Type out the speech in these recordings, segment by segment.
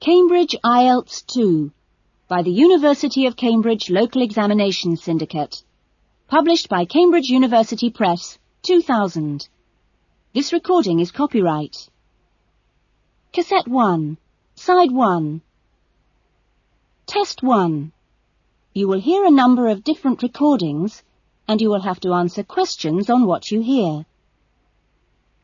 Cambridge IELTS 2 by the University of Cambridge Local Examination Syndicate. Published by Cambridge University Press, 2000. This recording is copyright. Cassette 1, Side 1. Test 1. You will hear a number of different recordings and you will have to answer questions on what you hear.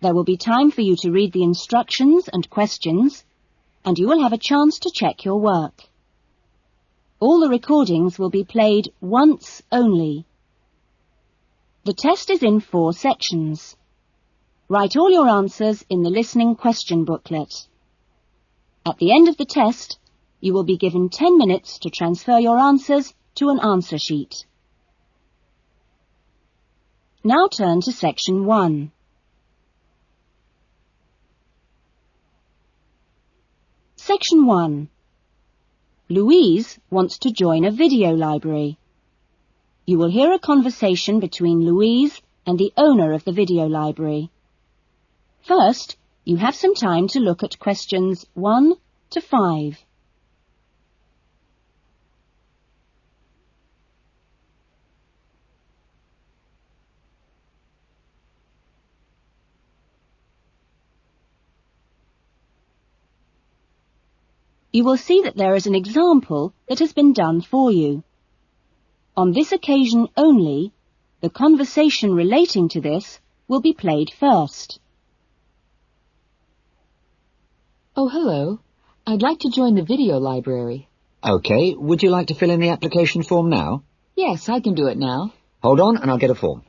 There will be time for you to read the instructions and questions, and you will have a chance to check your work. All the recordings will be played once only. The test is in 4 sections. Write all your answers in the listening question booklet. At the end of the test, you will be given 10 minutes to transfer your answers to an answer sheet. Now turn to Section 1. Section 1. Louise wants to join a video library. You will hear a conversation between Louise and the owner of the video library. First, you have some time to look at questions 1 to 5. You will see that there is an example that has been done for you. On this occasion only, the conversation relating to this will be played first. Oh, hello. I'd like to join the video library. OK, would you like to fill in the application form now? Yes, I can do it now. Hold on and I'll get a form.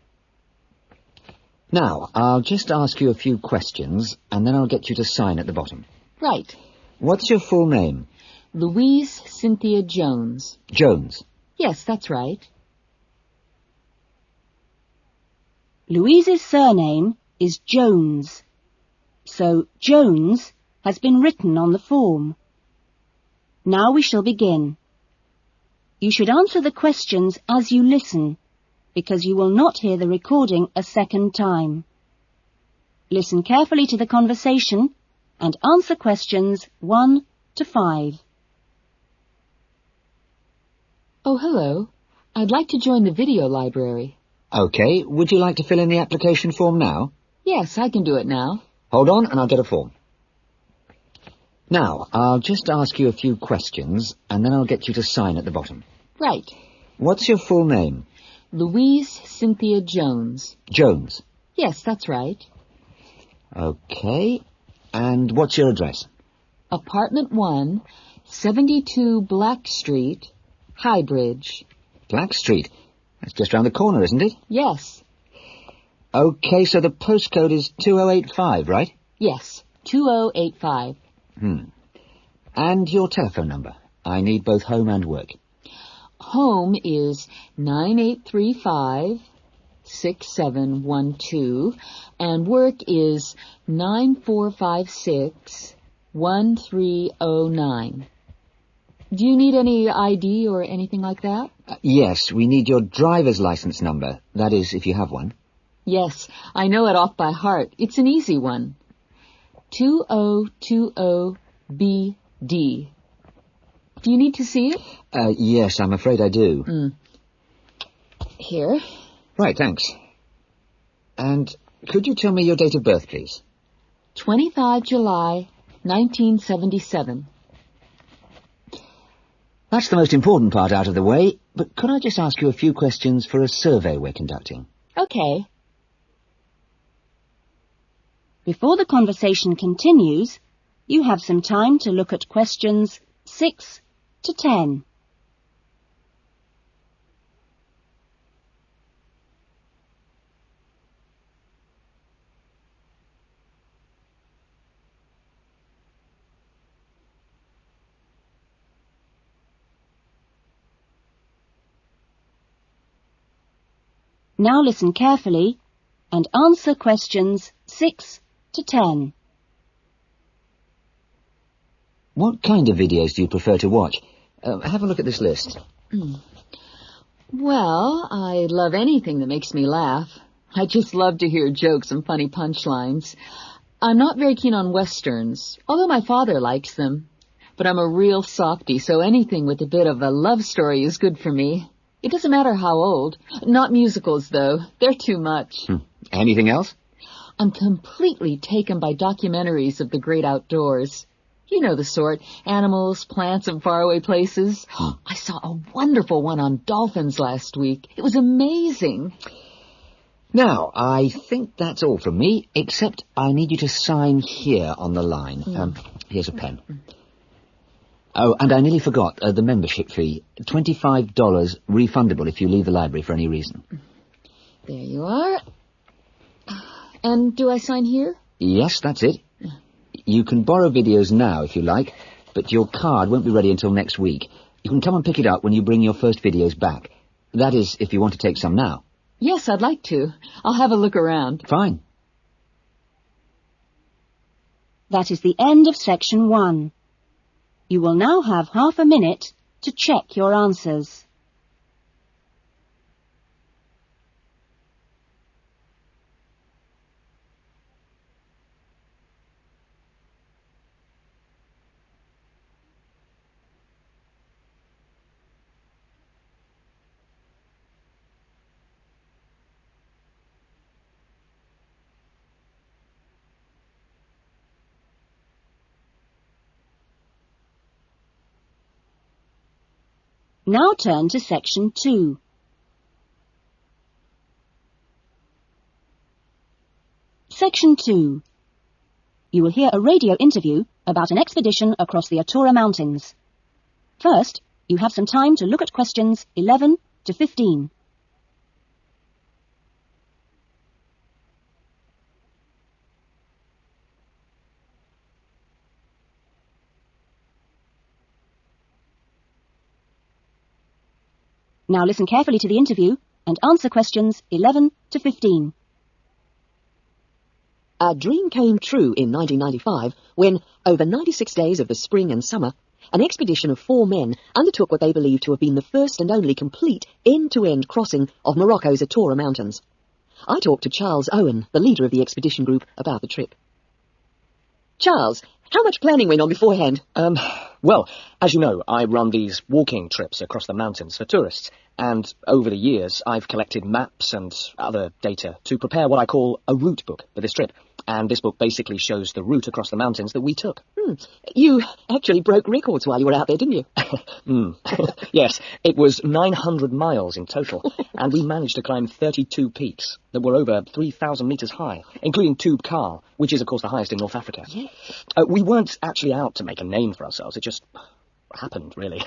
Now, I'll just ask you a few questions and then I'll get you to sign at the bottom. Right. What's your full name? Louise Cynthia Jones. Jones? Yes, that's right. Louise's surname is Jones, so Jones has been written on the form. Now we shall begin. You should answer the questions as you listen, because you will not hear the recording a second time. Listen carefully to the conversation and answer questions 1 to 5. Oh, hello. I'd like to join the video library. OK, would you like to fill in the application form now? Yes, I can do it now. Hold on and I'll get a form. Now, I'll just ask you a few questions and then I'll get you to sign at the bottom. Right. What's your full name? Louise Cynthia Jones. Jones? Yes, that's right. OK. And what's your address? Apartment 1, 72 Black Street, Highbridge. Black Street? That's just round the corner, isn't it? Yes. OK, so the postcode is 2085, right? Yes, 2085. And your telephone number? I need both home and work. Home is 9835-6712, and work is 9456-1309. Do you need any ID or anything like that? Yes, we need your driver's license number. That is, if you have one. Yes, I know it off by heart. It's an easy one. 2020BD. Do you need to see it? Yes, I'm afraid I do. Here. Right, thanks. And could you tell me your date of birth, please? 25 July, 1977. That's the most important part out of the way, but could I just ask you a few questions for a survey we're conducting? Okay. Before the conversation continues, you have some time to look at questions 6 to 10. Now listen carefully and answer questions 6 to 10. What kind of videos do you prefer to watch? Have a look at this list. Well, I love anything that makes me laugh. I just love to hear jokes and funny punchlines. I'm not very keen on westerns, although my father likes them. but I'm a real softie, so anything with a bit of a love story is good for me. It doesn't matter how old. Not musicals, though. They're too much. Anything else? I'm completely taken by documentaries of the great outdoors. You know the sort. Animals, plants, and faraway places. I saw a wonderful one on dolphins last week. It was amazing. Now, I think that's all from me, except I need you to sign here on the line. Here's a pen. Oh, and I nearly forgot the membership fee. $25 refundable if you leave the library for any reason. There you are. And do I sign here? Yes, that's it. You can borrow videos now if you like, but your card won't be ready until next week. You can come and pick it up when you bring your first videos back. That is, if you want to take some now. Yes, I'd like to. I'll have a look around. Fine. That is the end of section 1. You will now have half a minute to check your answers. Now turn to section 2. Section 2. You will hear a radio interview about an expedition across the Atura Mountains. First, you have some time to look at questions 11 to 15. Now listen carefully to the interview and answer questions 11 to 15. A dream came true in 1995 when, over 96 days of the spring and summer, an expedition of 4 men undertook what they believed to have been the first and only complete end-to-end crossing of Morocco's Atura Mountains. I talked to Charles Owen, the leader of the expedition group, about the trip. Charles, how much planning went on beforehand? Well, as you know, I run these walking trips across the mountains for tourists, and over the years I've collected maps and other data to prepare what I call a route book for this trip. And this book basically shows the route across the mountains that we took. You actually broke records while you were out there, didn't you? Yes, it was 900 miles in total, and we managed to climb 32 peaks that were over 3,000 metres high, including Tube Karl, which is, of course, the highest in North Africa. Yeah. We weren't actually out to make a name for ourselves. It just happened, really.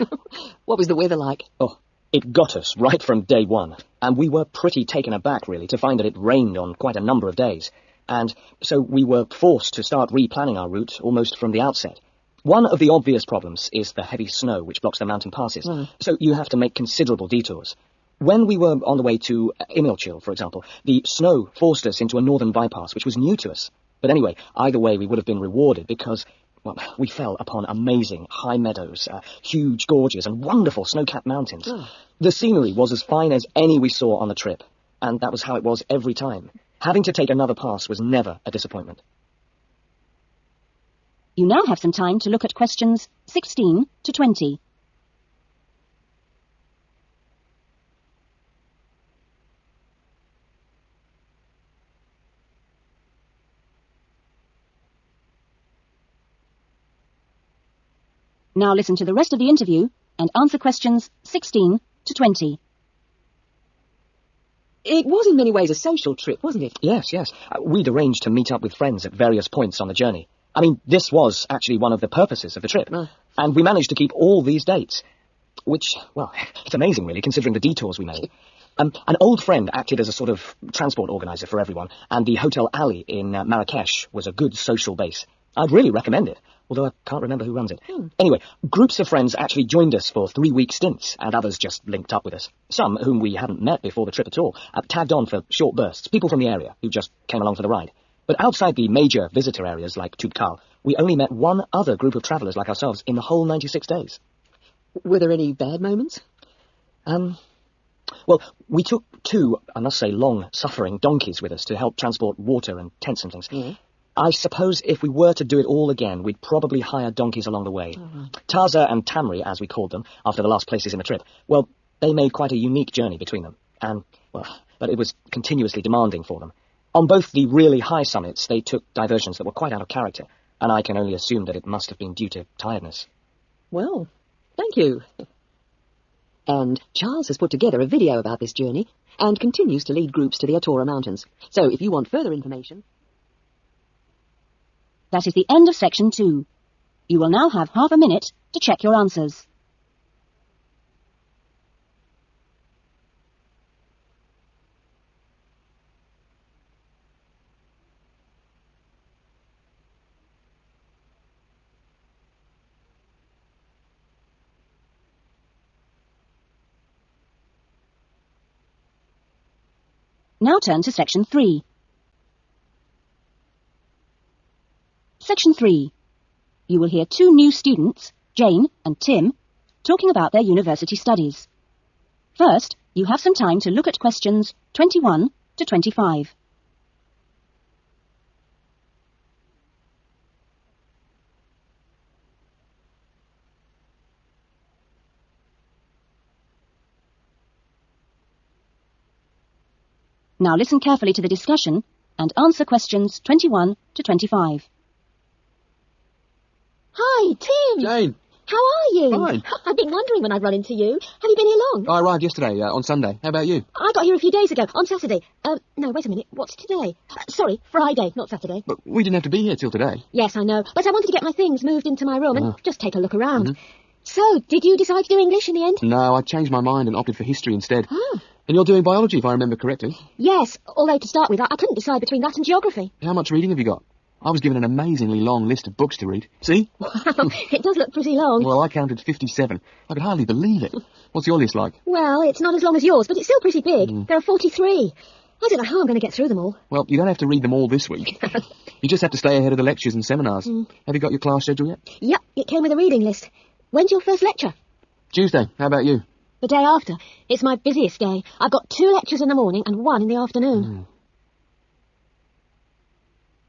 What was the weather like? Oh, it got us right from day one, and we were pretty taken aback, really, to find that it rained on quite a number of days. And so we were forced to start replanning our route almost from the outset. One of the obvious problems is the heavy snow which blocks the mountain passes, so you have to make considerable detours. When we were on the way to Imilchil, for example, the snow forced us into a northern bypass, which was new to us. But anyway, either way we would have been rewarded because, well, we fell upon amazing high meadows, huge gorges and wonderful snow-capped mountains. The scenery was as fine as any we saw on the trip, and that was how it was every time. Having to take another pass was never a disappointment. You now have some time to look at questions 16 to 20. Now listen to the rest of the interview and answer questions 16 to 20. It was in many ways a social trip, wasn't it? Yes. We'd arranged to meet up with friends at various points on the journey. I mean, this was actually one of the purposes of the trip. And we managed to keep all these dates, which, well, it's amazing, really, considering the detours we made. An old friend acted as a sort of transport organizer for everyone, and the Hotel Ali in Marrakesh was a good social base. I'd really recommend it, although I can't remember who runs it. Anyway, groups of friends actually joined us for 3-week stints, and others just linked up with us. Some, whom we hadn't met before the trip at all, tagged on for short bursts, people from the area who just came along for the ride. But outside the major visitor areas like Tube Karl, we only met one other group of travellers like ourselves in the whole 96 days. Were there any bad moments? Well, we took 2, I must say, long-suffering donkeys with us to help transport water and tents and things. I suppose if we were to do it all again, we'd probably hire donkeys along the way. Taza and Tamri, as we called them, after the last places in the trip, well, they made quite a unique journey between them. And, well, but it was continuously demanding for them. On both the really high summits, they took diversions that were quite out of character, and I can only assume that it must have been due to tiredness. Well, thank you. And Charles has put together a video about this journey and continues to lead groups to the Atora Mountains. So if you want further information... That is the end of section 2. You will now have half a minute to check your answers. Now turn to section 3. Section 3. You will hear 2 new students, Jane and Tim, talking about their university studies. First, you have some time to look at questions 21 to 25. Now listen carefully to the discussion and answer questions 21 to 25. Hi, Tim. Jane. How are you? Fine. I've been wondering when I'd run into you. Have you been here long? I arrived yesterday, on Sunday. How about you? I got here a few days ago, on Saturday. No, wait a minute. What's today? Sorry, Friday, not Saturday. But we didn't have to be here till today. Yes, I know. But I wanted to get my things moved into my room and just take a look around. Mm-hmm. So, did you decide to do English in the end? No, I changed my mind and opted for history instead. Oh. And you're doing biology, if I remember correctly. Yes, although to start with, I couldn't decide between that and geography. How much reading have you got? I was given an amazingly long list of books to read. See? Wow, it does look pretty long. Well, I counted 57. I could hardly believe it. What's your list like? Well, it's not as long as yours, but it's still pretty big. There are 43. I don't know how I'm going to get through them all. Well, you don't have to read them all this week. You just have to stay ahead of the lectures and seminars. Have you got your class schedule yet? Yep, it came with a reading list. When's your first lecture? Tuesday. How about you? The day after. It's my busiest day. I've got 2 lectures in the morning and 1 in the afternoon.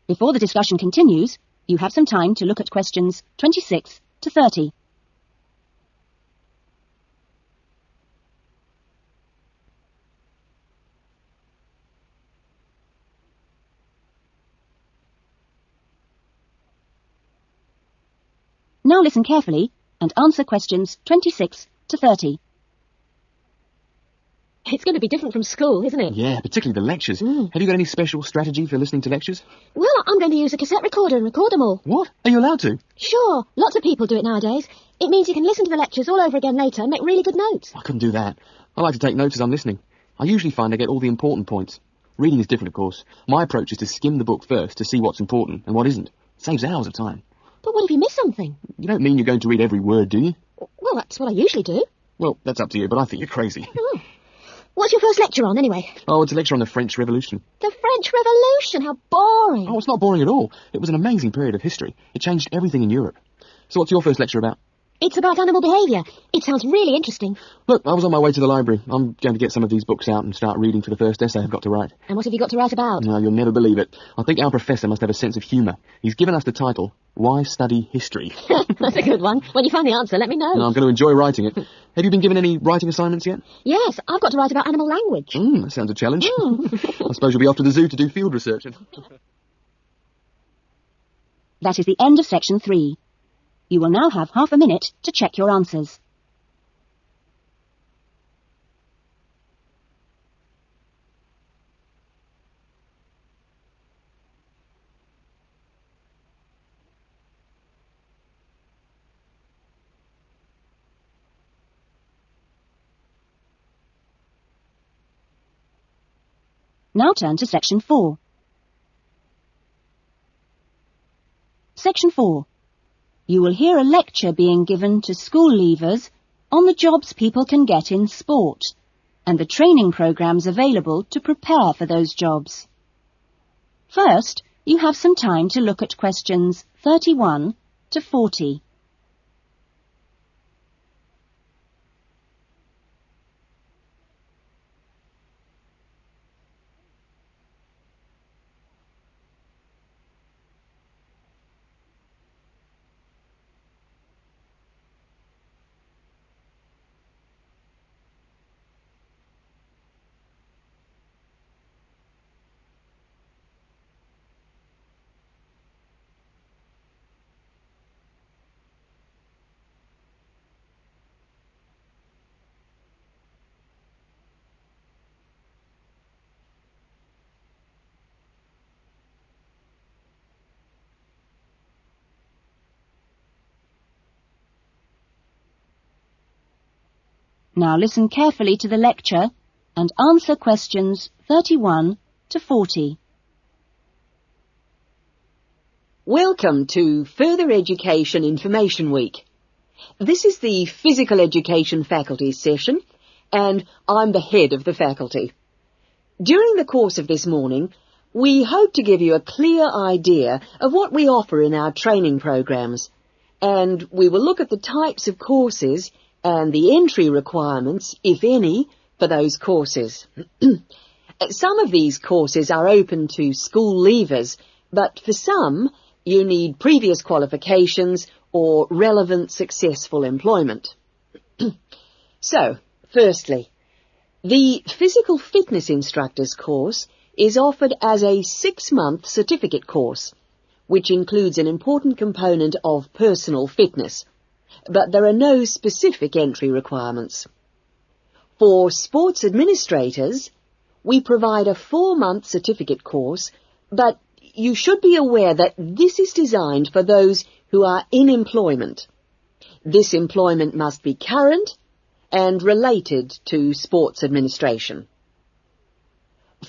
Before the discussion continues, you have some time to look at questions 26 to 30. Now listen carefully and answer questions 26 to 30. It's going to be different from school, isn't it? Yeah, particularly the lectures. Have you got any special strategy for listening to lectures? Well, I'm going to use a cassette recorder and record them all. What? Are you allowed to? Sure, lots of people do it nowadays. It means you can listen to the lectures all over again later and make really good notes. I couldn't do that. I like to take notes as I'm listening. I usually find I get all the important points. Reading is different, of course. My approach is to skim the book first to see what's important and what isn't. Saves hours of time. But what if you miss something? You don't mean you're going to read every word, do you? Well, that's what I usually do. Well, that's up to you, but I think you're crazy. Oh. What's your first lecture on, anyway? Oh, it's a lecture on the French Revolution. The French Revolution? How boring. Oh, it's not boring at all. It was an amazing period of history. It changed everything in Europe. So what's your first lecture about? It's about animal behaviour. It sounds really interesting. Look, I was on my way to the library. I'm going to get some of these books out and start reading for the first essay I've got to write. And what have you got to write about? No, you'll never believe it. I think our professor must have a sense of humour. He's given us the title, Why Study History? That's a good one. When you find the answer, let me know. No, I'm going to enjoy writing it. Have you been given any writing assignments yet? Yes, I've got to write about animal language. That sounds a challenge. I suppose you'll be off to the zoo to do field research. That is the end of section 3. You will now have half a minute to check your answers. Now turn to section 4. Section 4. You will hear a lecture being given to school leavers on the jobs people can get in sport and the training programs available to prepare for those jobs. First, you have some time to look at questions 31 to 40. Now listen carefully to the lecture and answer questions 31 to 40. Welcome to Further Education Information Week. This is the Physical Education Faculty session, and I'm the head of the faculty. During the course of this morning, we hope to give you a clear idea of what we offer in our training programs, and we will look at the types of courses and the entry requirements, if any, for those courses. Some of these courses are open to school leavers, but for some, you need previous qualifications or relevant successful employment. So, firstly, the Physical Fitness Instructors course is offered as a 6-month certificate course, which includes an important component of personal fitness, but there are no specific entry requirements. For sports administrators, we provide a 4-month certificate course, but you should be aware that this is designed for those who are in employment. This employment must be current and related to sports administration.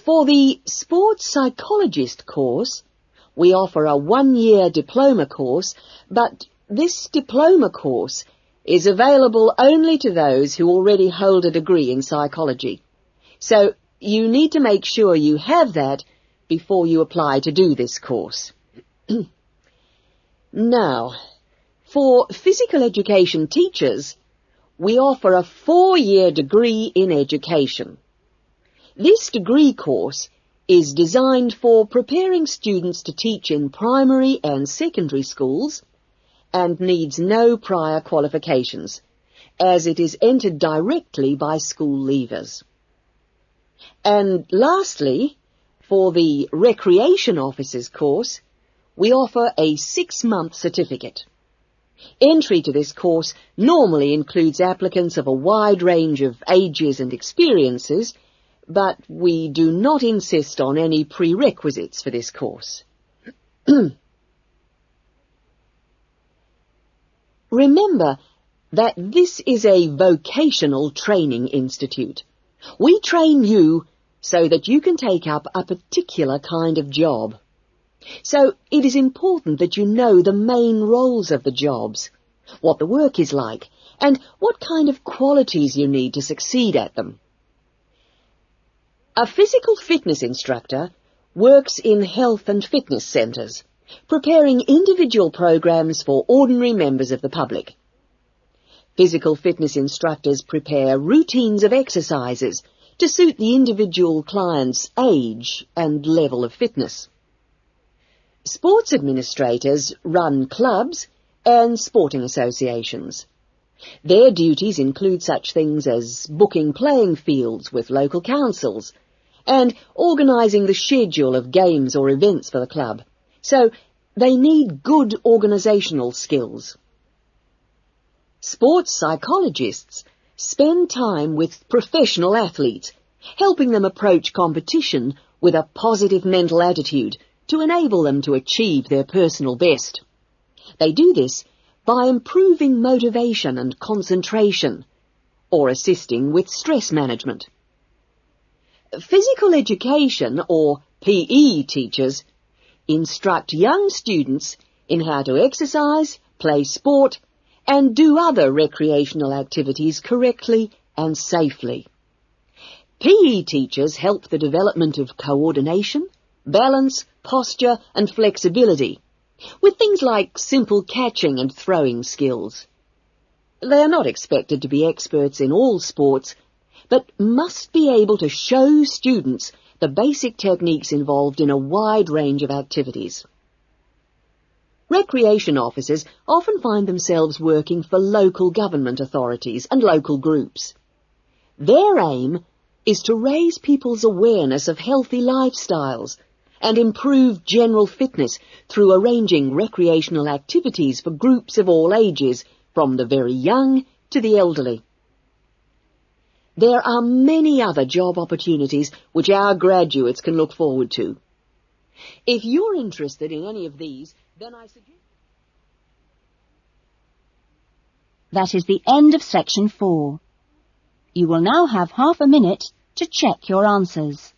For the sports psychologist course, we offer a 1-year diploma course, but this diploma course is available only to those who already hold a degree in psychology. So you need to make sure you have that before you apply to do this course. Now, for physical education teachers, we offer a 4-year degree in education. This degree course is designed for preparing students to teach in primary and secondary schools and needs no prior qualifications, as it is entered directly by school leavers. And lastly, for the recreation officers course, we offer a 6-month certificate. Entry to this course normally includes applicants of a wide range of ages and experiences, but we do not insist on any prerequisites for this course. Remember that this is a vocational training institute. We train you so that you can take up a particular kind of job. So it is important that you know the main roles of the jobs, what the work is like, and what kind of qualities you need to succeed at them. A physical fitness instructor works in health and fitness centres, preparing individual programs for ordinary members of the public. Physical fitness instructors prepare routines of exercises to suit the individual client's age and level of fitness. Sports administrators run clubs and sporting associations. Their duties include such things as booking playing fields with local councils and organising the schedule of games or events for the club. So they need good organisational skills. Sports psychologists spend time with professional athletes, helping them approach competition with a positive mental attitude to enable them to achieve their personal best. They do this by improving motivation and concentration, or assisting with stress management. Physical education, or PE teachers, instruct young students in how to exercise, play sport, and do other recreational activities correctly and safely. PE teachers help the development of coordination, balance, posture and flexibility, with things like simple catching and throwing skills. They are not expected to be experts in all sports, but must be able to show students the basic techniques involved in a wide range of activities. Recreation officers often find themselves working for local government authorities and local groups. Their aim is to raise people's awareness of healthy lifestyles and improve general fitness through arranging recreational activities for groups of all ages, from the very young to the elderly. There are many other job opportunities which our graduates can look forward to. If you're interested in any of these, then I suggest... That is the end of section 4. You will now have half a minute to check your answers.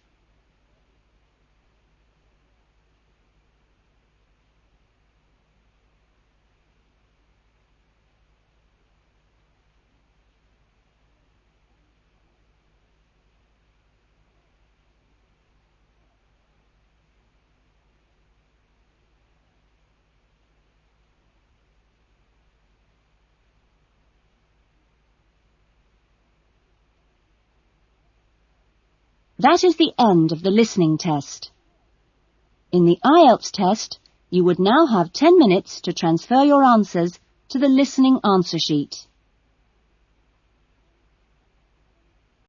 That is the end of the listening test. In the IELTS test, you would now have 10 minutes to transfer your answers to the listening answer sheet.